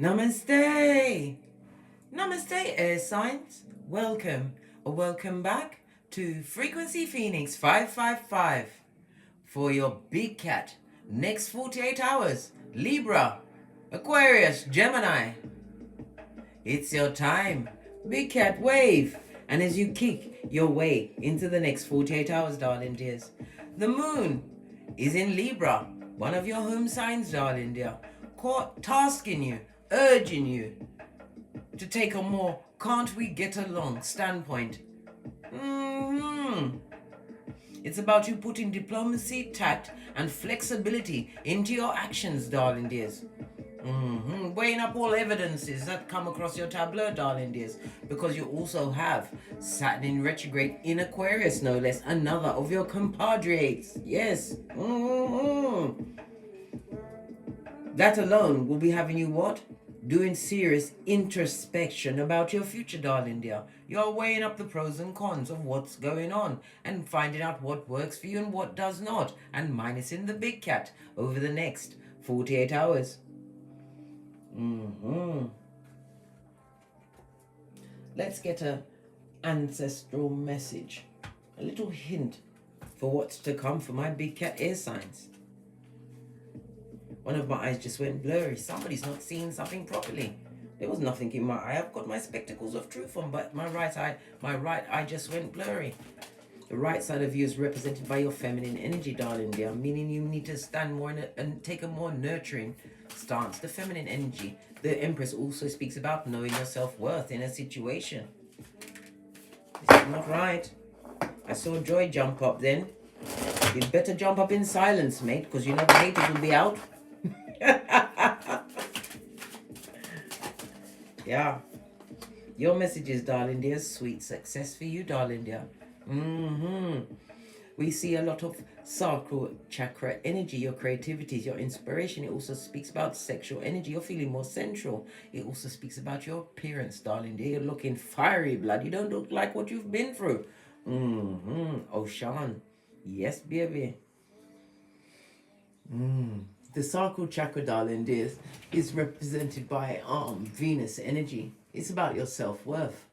Namaste! Namaste, air signs. Welcome or welcome back to Frequency Phoenix 555 for your big cat. Next 48 hours, Libra, Aquarius, Gemini. It's your time. Big cat wave. And as you kick your way into the next 48 hours, darling dears, the moon is in Libra, one of your home signs, darling dear, tasking you, urging you to take a more can't we get along standpoint. It's about you putting diplomacy, tact, and flexibility into your actions, darling dears. Weighing up all evidences that come across your tableau, darling dears, because you also have Saturn in retrograde in Aquarius, no less, another of your compadres. Yes. That alone will be having you what? Doing serious introspection about your future, darling dear. You're weighing up the pros and cons of what's going on and finding out what works for you and what does not, and minusing the big cat over the next 48 hours. Let's get an ancestral message, a little hint for what's to come for my big cat air signs. One of my eyes just went blurry. Somebody's not seeing something properly. There was nothing in my eye. I've got my spectacles of truth on, but my right eye just went blurry. The right side of you is represented by your feminine energy, darling dear, meaning you need to stand more and take a more nurturing stance. The feminine energy. The Empress also speaks about knowing your self-worth in a situation. This is not right. I saw Joy jump up then. You'd better jump up in silence, mate, because you know the haters will be out. Yeah. Your messages, darling dear. Sweet success for you, darling dear. We see a lot of sacral chakra energy, your creativity, your inspiration. It also speaks about sexual energy. You're feeling more sensual. It also speaks about your appearance, darling dear. You're looking fiery, blood. You don't look like what you've been through. Ocean. Yes, baby. The sacral chakra, darling dears, is represented by Venus energy. It's about your self-worth.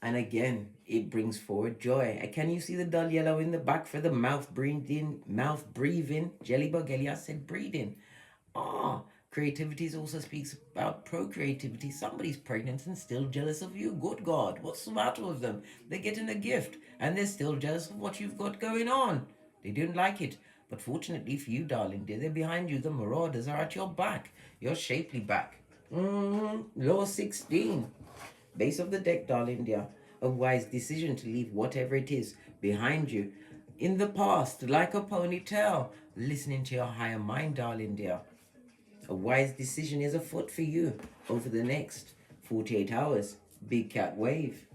And again, it brings forward joy. Can you see the dull yellow in the back for the mouth breathing? Jellybug Elia said breathing. Creativity also speaks about procreativity. Somebody's pregnant and still jealous of you. Good God, what's the matter with them? They're getting a gift and they're still jealous of what you've got going on. They don't like it. But fortunately for you, darling dear, they're behind you. The marauders are at your back. Your shapely back. Law 16. Base of the deck, darling dear. A wise decision to leave whatever it is behind you in the past, like a ponytail. Listening to your higher mind, darling dear. A wise decision is afoot for you over the next 48 hours. Big cat wave.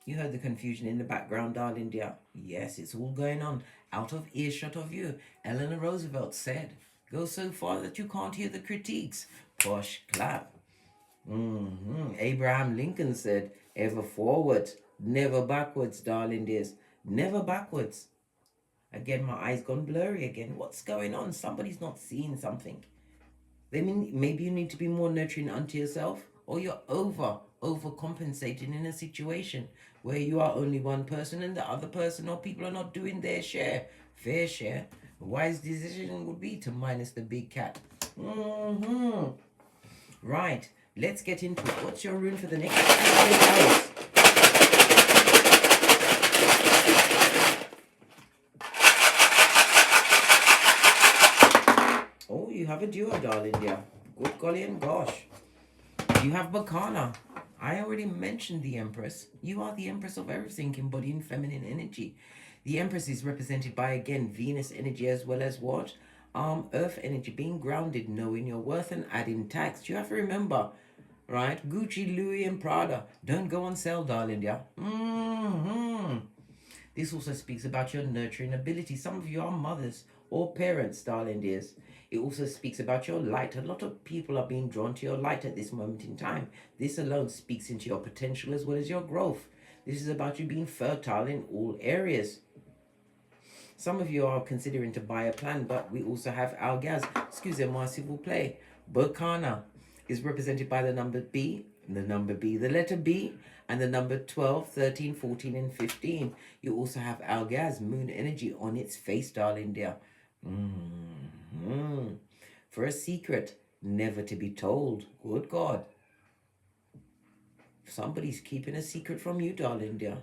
You heard the confusion in the background, darling dear. Yes, it's all going on out of earshot of you. Eleanor Roosevelt said, go so far that you can't hear the critiques. Posh clap. Abraham Lincoln said, ever forward, never backwards, darling dears. Never backwards. Again, my eyes gone blurry again. What's going on? Somebody's not seeing something. Maybe you need to be more nurturing unto yourself, or you're overcompensating in a situation where you are only one person and the other person or people are not doing their fair share. A wise decision would be to minus the big cat. Right, let's get into it. What's your rune for the next 48 hours? Oh, you have a duo, darling dear. Good golly and gosh. You have Bacana. I already mentioned the Empress. You are the Empress of everything, embodying feminine energy. The Empress is represented by, again, Venus energy as well as what? Earth energy, being grounded, knowing your worth and adding tax. You have to remember, right? Gucci, Louis, and Prada don't go on sale, darling dear. This also speaks about your nurturing ability. Some of you are mothers or parents, darling dears. It also speaks about your light. A lot of people are being drawn to your light at this moment in time. This alone speaks into your potential as well as your growth. This is about you being fertile in all areas. Some of you are considering to buy a plan, but we also have Algaz. Excusez-moi, s'il vous plaît. Bokana is represented by the number B, the letter B, and the number 12, 13, 14, and 15. You also have Algaz, moon energy on its face, darling dear. For a secret, never to be told. Good God. Somebody's keeping a secret from you, darling dear.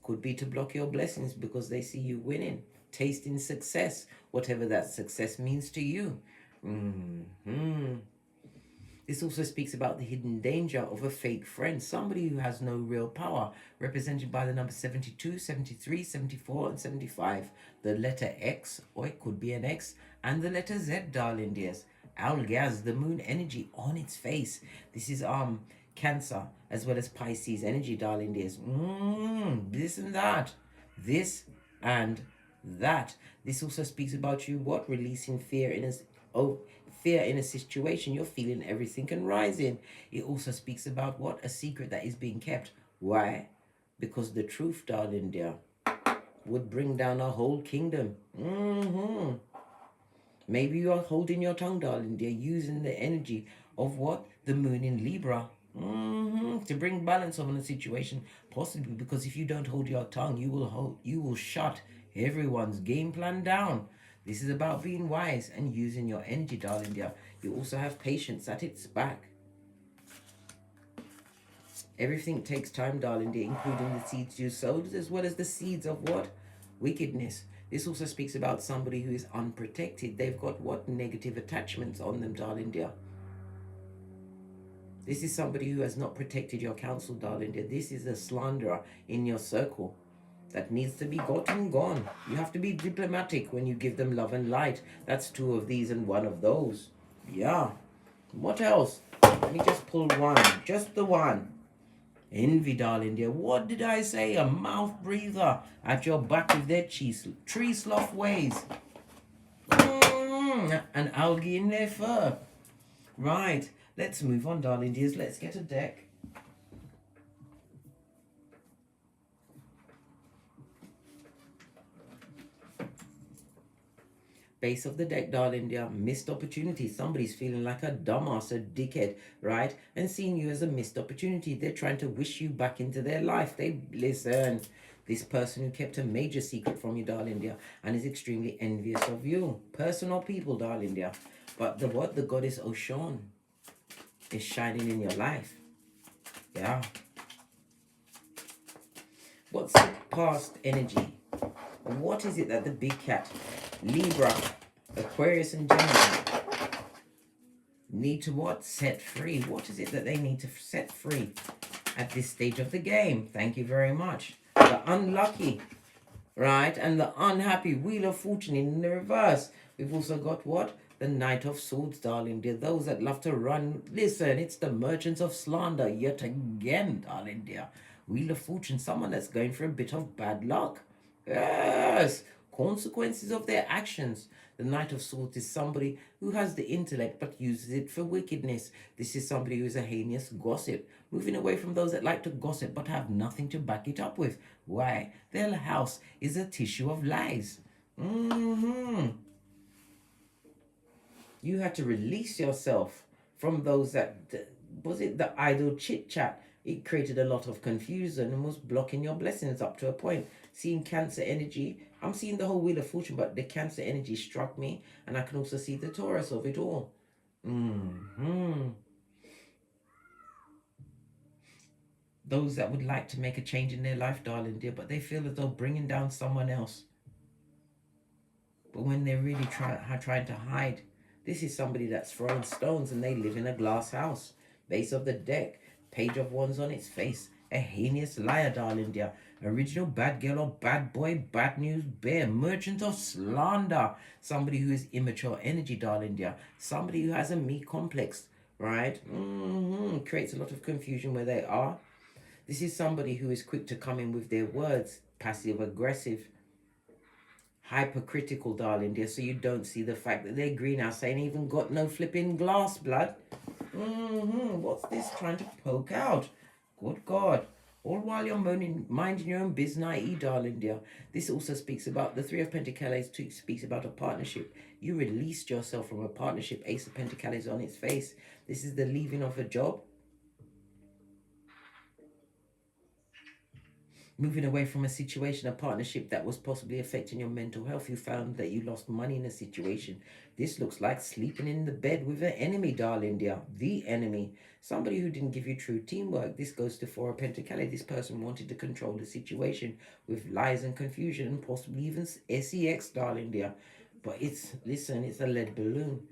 Could be to block your blessings because they see you winning, tasting success, whatever that success means to you. This also speaks about the hidden danger of a fake friend, somebody who has no real power, represented by the number 72, 73, 74, and 75. The letter X, or it could be an X, and the letter Z, darling dears. Algaz, the moon energy on its face. This is Cancer, as well as Pisces energy, darling dears. This and that. This and that. This also speaks about you, what? Releasing fear in a situation. You're feeling everything can rise in. It also speaks about what? A secret that is being kept. Why? Because the truth, darling dear, would bring down a whole kingdom. Maybe you are holding your tongue, darling dear, using the energy of what? The moon in Libra. To bring balance on a situation, possibly because if you don't hold your tongue, you will shut everyone's game plan down. This is about being wise and using your energy, darling dear. You also have patience at its back. Everything takes time, darling dear, including the seeds you sowed, as well as the seeds of what? Wickedness. This also speaks about somebody who is unprotected. They've got what? Negative attachments on them, darling dear. This is somebody who has not protected your counsel, darling dear. This is a slanderer in your circle that needs to be gotten gone. You have to be diplomatic when you give them love and light. That's two of these and one of those. Yeah. What else? Let me just pull one. Just the one. Envy, darling dear. What did I say? A mouth breather at your back with their tree sloth ways. And algae in their fur. Right. Let's move on, darling dears. Let's get a deck. Base of the deck, darling dear. Missed opportunity. Somebody's feeling like a dumbass, a dickhead, right? And seeing you as a missed opportunity. They're trying to wish you back into their life. Listen. This person who kept a major secret from you, darling dear, and is extremely envious of you. Person or people, darling dear. But the goddess Oshun is shining in your life. Yeah. What's the past energy? What is it that the big cat, Libra, Aquarius, and Gemini need to what? Set free. What is it that they need to set free at this stage of the game? Thank you very much. The unlucky, right? And the unhappy Wheel of Fortune in the reverse. We've also got what? The Knight of Swords, darling dear. Those that love to run. Listen, it's the merchants of slander yet again, darling dear. Wheel of Fortune, someone that's going for a bit of bad luck. Yes, consequences of their actions. The Knight of Swords is somebody who has the intellect but uses it for wickedness. This is somebody who is a heinous gossip. Moving away from those that like to gossip but have nothing to back it up with. Why? Their house is a tissue of lies. You had to release yourself from those that, was it the idle chit chat? It created a lot of confusion and was blocking your blessings up to a point. Seeing Cancer energy, I'm seeing the whole Wheel of Fortune, but the Cancer energy struck me, and I can also see the Taurus of it all. Those that would like to make a change in their life, darling dear, but they feel as though bringing down someone else. But when they're really trying to hide, this is somebody that's throwing stones and they live in a glass house. Base of the deck, Page of Wands on its face. A heinous liar, darling dear. Original bad girl or bad boy, bad news bear. Merchant of slander. Somebody who is immature energy, darling dear. Somebody who has a me complex, right? Creates a lot of confusion where they are. This is somebody who is quick to come in with their words. Passive aggressive. Hypercritical, darling dear, so you don't see the fact that their greenhouse ain't even got no flipping glass, blood. What's this trying to poke out? Good God. All while you're minding your own business, darling dear. This also speaks about the Three of Pentacles, speaks about a partnership. You released yourself from a partnership. Ace of Pentacles on its face. This is the leaving of a job. Moving away from a situation, a partnership that was possibly affecting your mental health. You found that you lost money in a situation. This looks like sleeping in the bed with an enemy, darling dear. The enemy. Somebody who didn't give you true teamwork. This goes to Four of Pentacles. This person wanted to control the situation with lies and confusion and possibly even sex, darling dear. But it's, listen, it's a lead balloon.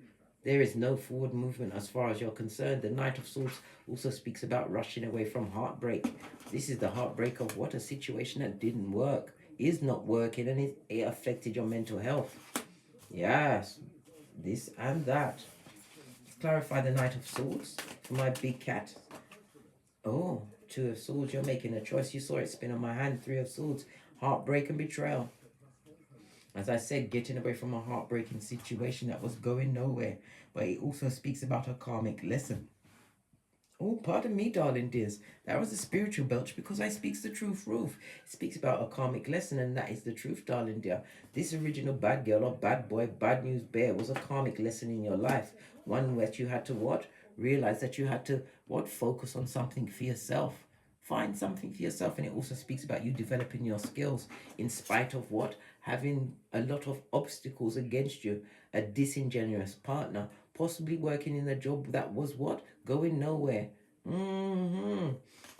There is no forward movement as far as you're concerned. The Knight of Swords also speaks about rushing away from heartbreak. This is the heartbreak of what? A situation that didn't work, is not working, and it affected your mental health. Yes, this and that. Let's clarify the Knight of Swords for my big cat. Oh, Two of Swords, you're making a choice. You saw it spin on my hand. Three of Swords, heartbreak and betrayal. As I said, getting away from a heartbreaking situation that was going nowhere. But it also speaks about a karmic lesson. Oh, pardon me, darling dears. That was a spiritual belch because I speaks the truth, Ruth. It speaks about a karmic lesson, and that is the truth, darling dear. This original bad girl or bad boy, bad news bear was a karmic lesson in your life. One that you had to what? Realize that you had to what? Focus on something for yourself. Find something for yourself. And it also speaks about you developing your skills in spite of what? Having a lot of obstacles against you. A disingenuous partner. Possibly working in a job that was what? Going nowhere.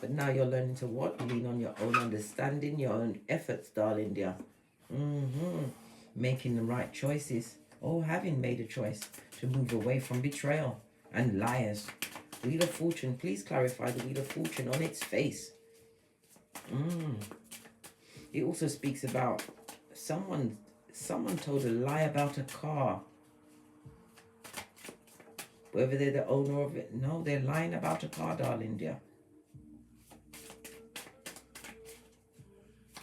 But now you're learning to what? Lean on your own understanding, your own efforts, darling dear. Making the right choices. Or having made a choice to move away from betrayal and liars. Wheel of Fortune, please clarify the Wheel of Fortune on its face. It also speaks about someone told a lie about a car. Whether they're the owner of it, no, they're lying about a car, darling dear.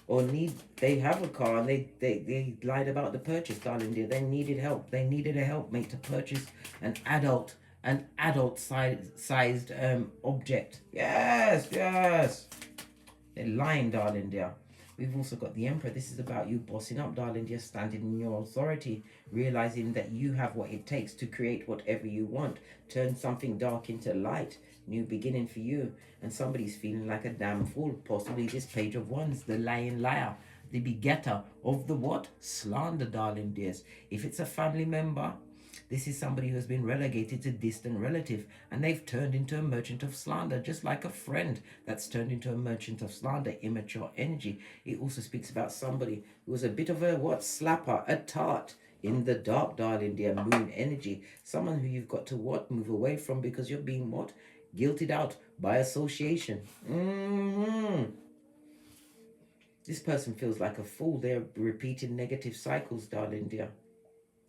Or they have a car and they lied about the purchase, darling dear. They needed help. They needed a helpmate to purchase an adult sized object. Yes. They're lying, darling dear. We've also got the Emperor. This is about you bossing up, darling dear, standing in your authority, realizing that you have what it takes to create whatever you want. Turn something dark into light. New beginning for you. And somebody's feeling like a damn fool. Possibly this Page of Wands, the lying liar, the begetter of the what? Slander, darling dears. If it's a family member, this is somebody who has been relegated to distant relative, and they've turned into a merchant of slander, just like a friend that's turned into a merchant of slander, immature energy. It also speaks about somebody who was a bit of a what? Slapper, a tart in the dark, darling dear, moon energy. Someone who you've got to what? Move away from because you're being what? Guilted out by association. This person feels like a fool. They're repeating negative cycles, darling dear,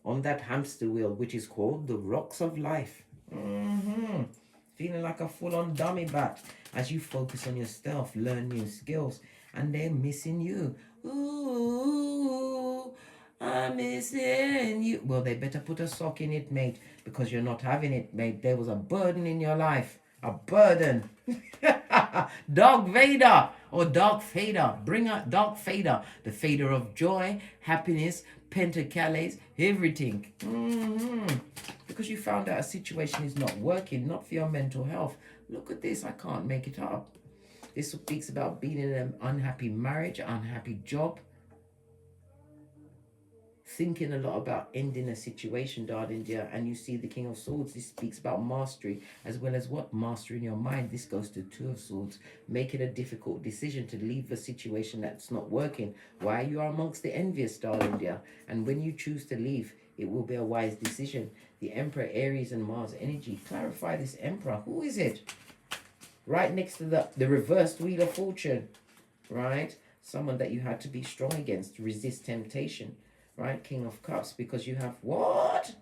on that hamster wheel, which is called the rocks of life. Feeling like a full-on dummy bat as you focus on yourself, learn new skills, and they're missing you. Ooh, I'm missing you. Well, they better put a sock in it, mate, because you're not having it, mate. There was a burden in your life. A burden. Dark Vader or Dark Fader. Bring out Dark Fader. The fader of joy, happiness, pentacles, everything. Because you found out a situation is not working, not for your mental health. Look at this. I can't make it up. This speaks about being in an unhappy marriage, unhappy job. Thinking a lot about ending a situation, darling dear, and you see the King of Swords. This speaks about mastery, as well as what? Mastering your mind. This goes to Two of Swords, making a difficult decision to leave a situation that's not working. Why? You are amongst the envious, darling dear, and when you choose to leave, it will be a wise decision. The Emperor, Aries and Mars energy. Clarify this Emperor. Who is it? Right next to the reversed Wheel of Fortune, right? Someone that you had to be strong against, resist temptation. Right, King of Cups, because you have what?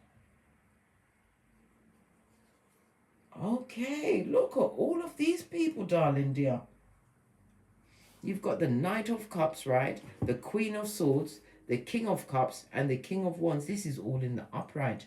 Okay, look at all of these people, darling dear. You've got the Knight of Cups, right? The Queen of Swords, the King of Cups, and the King of Wands. This is all in the upright.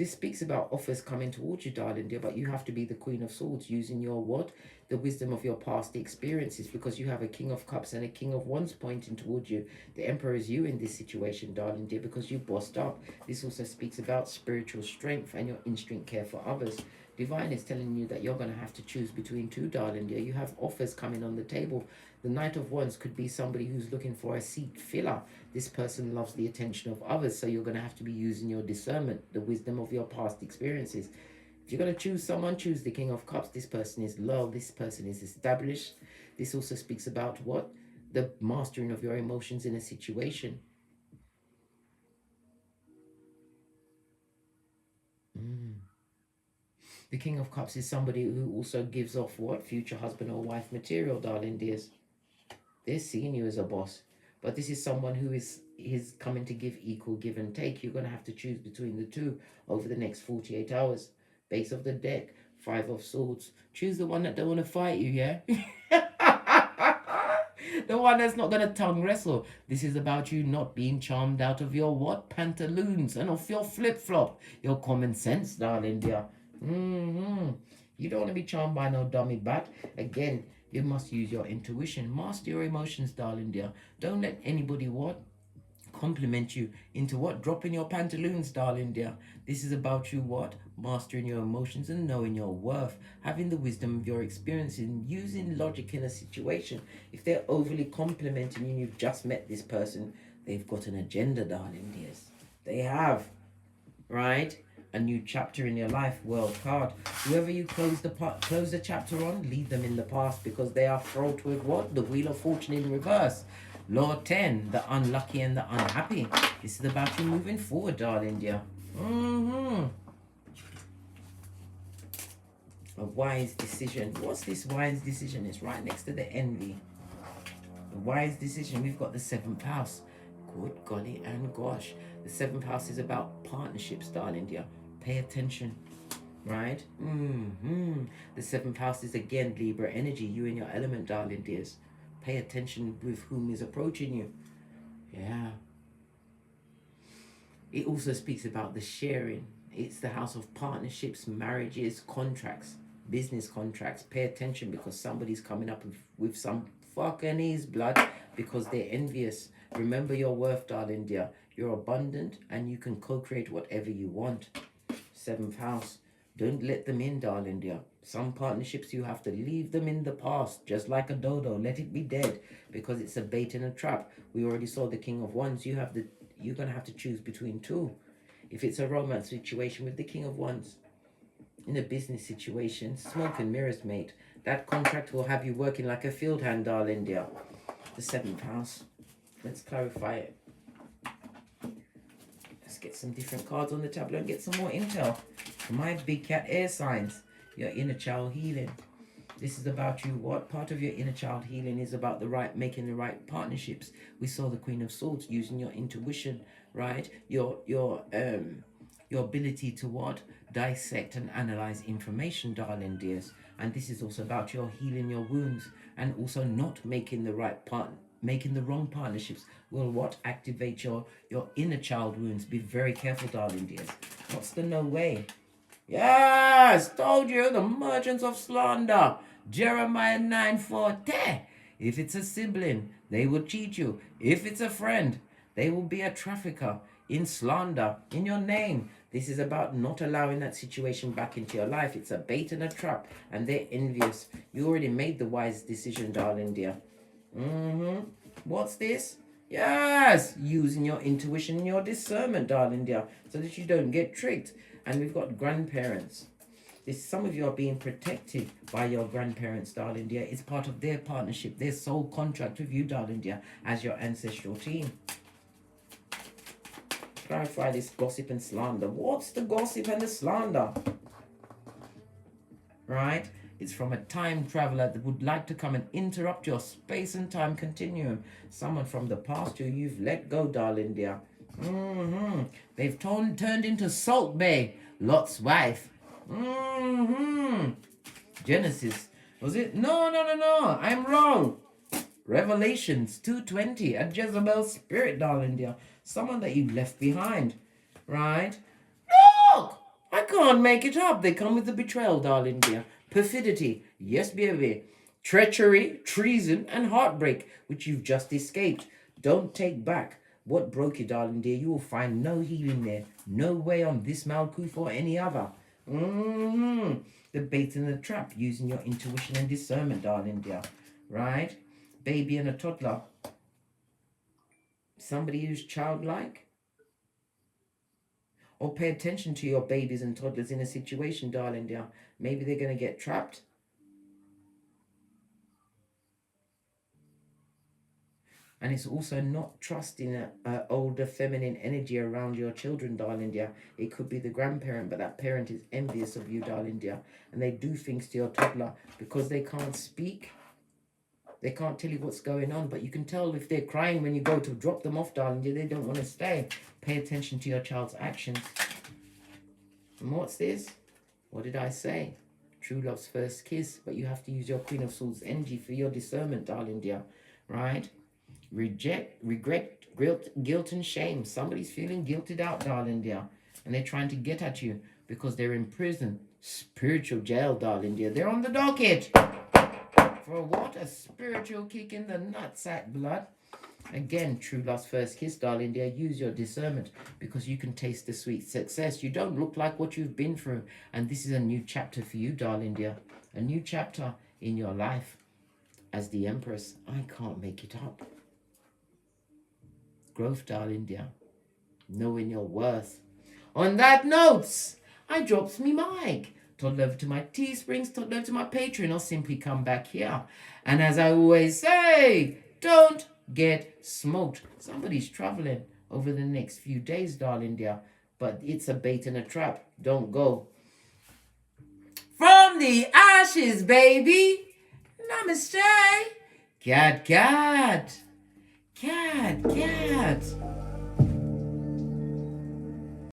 This speaks about offers coming towards you, darling dear, but you have to be the Queen of Swords using your what? The wisdom of your past experiences, because you have a King of Cups and a King of Wands pointing towards you. The Emperor is you in this situation, darling dear, because you bossed up. This also speaks about spiritual strength and your instinct care for others. Divine is telling you that you're going to have to choose between two, darling dear. You have offers coming on the table. The Knight of Wands could be somebody who's looking for a seat filler. This person loves the attention of others, so you're going to have to be using your discernment, the wisdom of your past experiences. If you're going to choose someone, choose the King of Cups. This person is low. This person is established. This also speaks about what? The mastering of your emotions in a situation. The King of Cups is somebody who also gives off what? Future husband or wife material, darling dears. They're seeing you as a boss. But this is someone who is coming to give equal give and take. You're going to have to choose between the two over the next 48 hours. Base of the deck, 5 of Swords. Choose the one that don't want to fight you, yeah? The one that's not going to tongue wrestle. This is about you not being charmed out of your what? Pantaloons and off your flip-flop. Your common sense, darling dear. You don't want to be charmed by no dummy bat. Again, you must use your intuition. Master your emotions, darling dear. Don't let anybody what? Compliment you into what? Dropping your pantaloons, darling dear. This is about you what? Mastering your emotions and knowing your worth. Having the wisdom of your experience and using logic in a situation. If they're overly complimenting you and you've just met this person, they've got an agenda, darling dears. They have. Right? A new chapter in your life, World card. Whoever you close the chapter on, leave them in the past, because they are fraught with what? The Wheel of Fortune in reverse. Lord 10, the unlucky and the unhappy. This is about you moving forward, darling dear. A wise decision. What's this wise decision? It's right next to the envy. The wise decision. We've got the 7th house. Good golly and gosh. The 7th house is about partnerships, darling dear. Pay attention, right? The 7th house is again Libra energy. You in your element, darling dears. Pay attention with whom is approaching you. Yeah. It also speaks about the sharing. It's the house of partnerships, marriages, contracts, business contracts. Pay attention, because somebody's coming up with some fucking his blood, because they're envious. Remember your worth, darling dear. You're abundant and you can co-create whatever you want. 7th house. Don't let them in, darling dear. Some partnerships you have to leave them in the past, just like a dodo. Let it be dead, because it's a bait and a trap. We already saw the King of Wands. You're gonna have to choose between two. If it's a romance situation with the King of Wands, in a business situation, smoke and mirrors, mate. That contract will have you working like a field hand, darling dear. The 7th house. Let's clarify it. Let's get some different cards on the tableau and get some more intel. For my big cat air signs, your inner child healing. This is about you. What part of your inner child healing is about making the right partnerships? We saw the Queen of Swords, using your intuition, right? Your ability to what? Dissect and analyze information, darling dears. And this is also about your healing your wounds, and also not making the wrong partnerships will what? Activate your inner child wounds. Be very careful, darling dears. What's the no way? Yes, told you, the merchants of slander. Jeremiah 9:40. If it's a sibling, they will cheat you. If it's a friend, they will be a trafficker in slander, in your name. This is about not allowing that situation back into your life. It's a bait and a trap, and they're envious. You already made the wise decision, darling dear. What's this? Yes, using your intuition and your discernment, darling dear, so that you don't get tricked. And we've got grandparents. Some of you are being protected by your grandparents, darling dear. It's part of their partnership, their soul contract with you, darling dear, as your ancestral team. Clarify this gossip and slander. What's the gossip and the slander? Right? It's from a time traveler that would like to come and interrupt your space and time continuum. Someone from the past who you've let go, darling dear. They've turned into Salt Bay, Lot's wife. Genesis. Was it? No. I'm wrong. Revelations 2:20. A Jezebel spirit, darling dear. Someone that you left behind. Right? Look! can't make it up. They come with the betrayal, darling dear. Perfidy, yes, baby. Treachery, treason, and heartbreak, which you've just escaped. Don't take back what broke you, darling dear. You will find no healing there. No way on this Malkuth or any other. The bait and the trap, using your intuition and discernment, darling dear. Right? Baby and a toddler. Somebody who's childlike. Or pay attention to your babies and toddlers in a situation, darling dear. Maybe they're going to get trapped. And it's also not trusting an older feminine energy around your children, darling dear. It could be the grandparent, but that parent is envious of you, darling dear. And they do things to your toddler because they can't speak. They can't tell you what's going on, but you can tell if they're crying when you go to drop them off, darling dear. They don't want to stay. Pay attention to your child's actions. And what's this? What did I say? True love's first kiss, but you have to use your Queen of Swords energy for your discernment, darling dear. Right? Regret, guilt, and shame. Somebody's feeling guilted out, darling dear. And they're trying to get at you because they're in prison. Spiritual jail, darling dear. They're on the docket. For what? A spiritual kick in the nutsack, blood. Again, true love's first kiss, darling dear. Use your discernment because you can taste the sweet success. You don't look like what you've been through. And this is a new chapter for you, darling dear. A new chapter in your life. As the Empress, I can't make it up. Growth, darling dear. Knowing your worth. On that note, I drops me mic. Toddle over to my Teesprings, toddle over to my Patreon, or simply come back here. And as I always say, don't get smoked. Somebody's traveling over the next few days, darling dear. But it's a bait and a trap. Don't go. From the ashes, baby. Namaste. Cat, cat. Cat, cat.